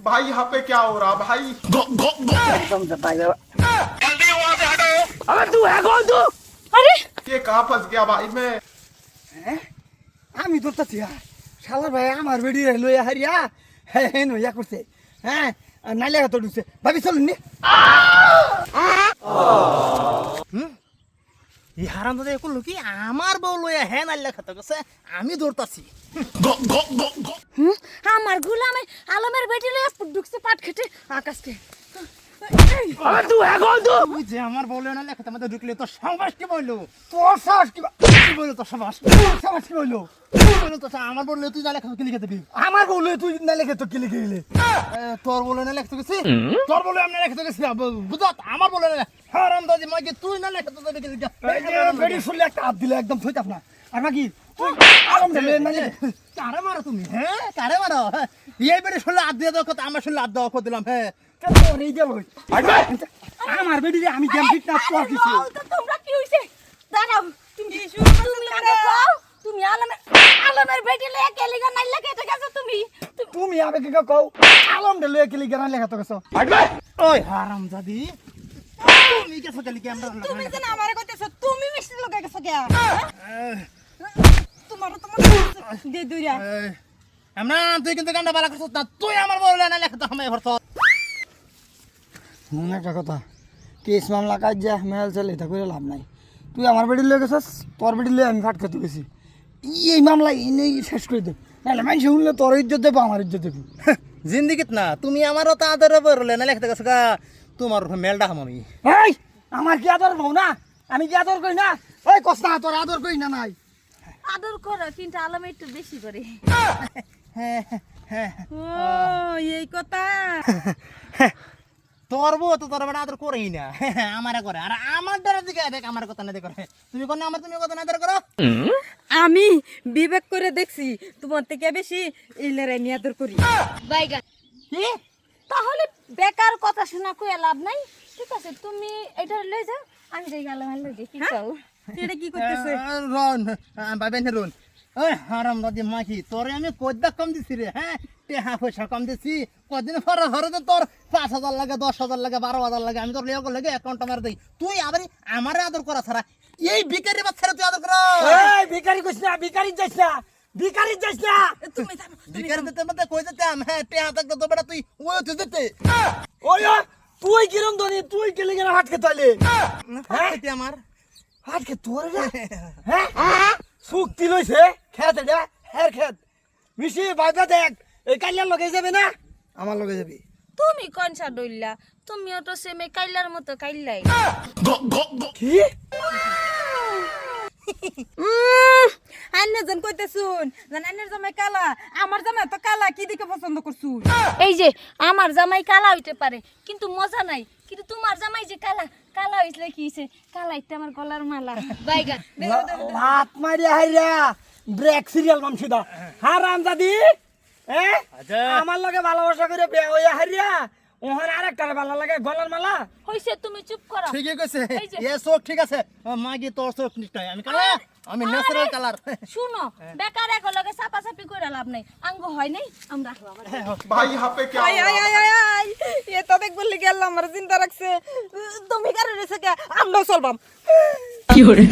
भाई यहाँ पे क्या हो रहा भाई? जल्दी वहाँ से हटो। अबे तू है कौन तू? अरे ये कहाँ फंस गया भाई मैं? আমি তোর তাছি শালা ভাই আমার বেডি লইয়া হারিয়া হেন হইয়া করছে হ্যাঁ নাইলে তো ঢুকছে ভাবি চলুন নি এই হারাম দাদা করলো কি আমার বউ লইয়া হ্যাঁ নাইলে খেতে গেছে আমি দৌড়তাছি আমার গুলামে আলমের বেটি লইয়া ঢুকছে পাট খেতে আকাশকে। আবে তুই এখন তো তুই যে আমার বউ লইয়া নাইলে খেতে মধ্যে ঢুকলে তো সাবাস কি বললো তোর সাহস কি কি বললো তো সাবাস সাহস কি হইলো বললো তো আমার বউ লইয়া তুই নাইলে খেতে কি লিখে দিবি আমার বউলে তুই নাইলে তো কি লিখে গেলে তোর বলে নাইলে খেতে গেছি তোর বলে আমি নাইলে খেতে গেছি বুঝত আমার বলে নাইলে হারাম দাদি মাকে তুই নাইলে খেতে দিবি কি বেডি শুনলে একটা হাত দিলে একদম থইতাপ না আর নাকি তুই আলম ঢেলে নাইলে কারে মারো তুমি হ্যাঁ কারে মারো এই বেড়ে শুনলে হাত দিয়ে দাও কথা আমার শুনলে হাত দেওয়া দিলাম হ্যাঁ তোর এই দেব আমার বেডি রে আমি গেম ফিট না তোর কিছু তোমরা কি হইছে দাঁড়াও তুমি তুমি আগে কও তুমি আলমের বেটি লইয়া কেলিগা নাইলা কেটে গেছো তুমি তুমি আবে কি কও আলম ঢেলে কি লিখে না লেখা তো গেছো ওই হারাম দাদি তুমি কে সকালে ক্যামেরা তুমি যে আমারে কইতেছো তুমি মিষ্টি লগা গেছো কে তোমার দে দুইরা আমরা তুই কিন্তু গান্ডা বালা করছ না তুই আমার বলে না লেখা তো আমি ভরছ মনে একটা কথা কেস মামলা কাজ যা মেল চলে এটা করে লাভ নাই তুই আমার বেডি লয়ে গেছস তোর বেডি লয়ে আমি ফাট খেতে গেছি এই মামলা এনেই শেষ করে দে নাহলে মানুষ শুনলে তোর ইজ্জত দেবো আমার ইজ্জত দেবো জিন্দিগিত না তুমি আমারও তো আদর বলে না লেখতে গেছ গা তোমার মেলটা হাম আমি এই আমার কি আদর বউ না আমি কি আদর করি না ওই কস না তোর আদর করি না নাই আদর করো কিন্তু আলমে একটু বেশি করে। হ্যাঁ হ্যাঁ ও এই কথা তোর বউ তো তোর বেটা আদর করেই না আমারে করে আর আমার দ্বারা দিকে দেখ আমার কথা না করে তুমি কোন আমার তুমি কথা না আদর করো আমি বিবেক করে দেখছি তোমার থেকে বেশি এই লড়াই নিয়ে আদর করি বাইগান কি তাহলে বেকার কথা শোনা কইয়া লাভ নাই। ঠিক আছে তুমি এটা লই যাও আমি যাই গেলাম লই দেখি চাও এটা কি করতেছে রন ভাবেন রন ওই হারাম দাদি মাখি তোরে আমি কদ্দা কম দিছি রে হ্যাঁ টেহা পয়সা কম দিছি কদিন পরে ধরে তো তোর 5,000 লাগে 10,000 লাগে 12,000 লাগে আমি তোর লিয়া লাগে অ্যাকাউন্ট আমার দেই তুই আবার আমারে আদর করা ছাড়া এই ভিখারি বাচ্চারা তুই আদর কর এই ভিখারি কইছ না ভিখারি যাইছ না ভিখারি যাইছ না তুমি ভিখারি দিতে মতে কই যেতাম হ্যাঁ টেহা থাকতো তো বেটা তুই ওই তুই দিতে ওই তুই কিরম ধনি তুই কেলে গেলা হাত খেতাইলে হ্যাঁ আমার হাত খে তোর রে হ্যাঁ সুক্তি লইছে খেত এটা হের খেত মিশি বাইবা দেখ এই কাইলার লগে যাবে না আমার লগে যাবি তুমি কোনসা ডইলা তুমিও তো সেমে কাইলার মতো কাইলাই কি আন্নে জন কইতে শুন আন্নের জামাই কালা আমার জামাই তো কালা কি দিকে পছন্দ করছু এই যে আমার জামাই কালা হইতে পারে কিন্তু মজা নাই কিন্তু তোমার জামাই যে কালা কালা হইছে কি হইছে কালা ইতে আমার গলার মালা বাইগা লাত মারি হাইরা ব্রেক সিরিয়াল মামসিদা হারাম দাদি আমার লগে ভালোবাসা করে বিয়া হইয়া হারিয়া ওখানে আরেকটারে ভালো লাগে গলার মালা হইছে তুমি চুপ করো ঠিকই কইছে এ চোখ ঠিক আছে মাগি তোর চোখ নিশ্চয় আমি কালা আমি ন্যাচারাল কালার শুনো বেকার এক লগে চাপাচাপি কইরা লাভ নাই আঙ্গ হয় নাই আমরা भाई यहाँ पे क्या আয় हो আয় रहा? আয় আয় এ তো দেখ বললি গেল আমার চিন্তা রাখছে তুমি কারে রেছে কে আমরা চলবাম কি হরে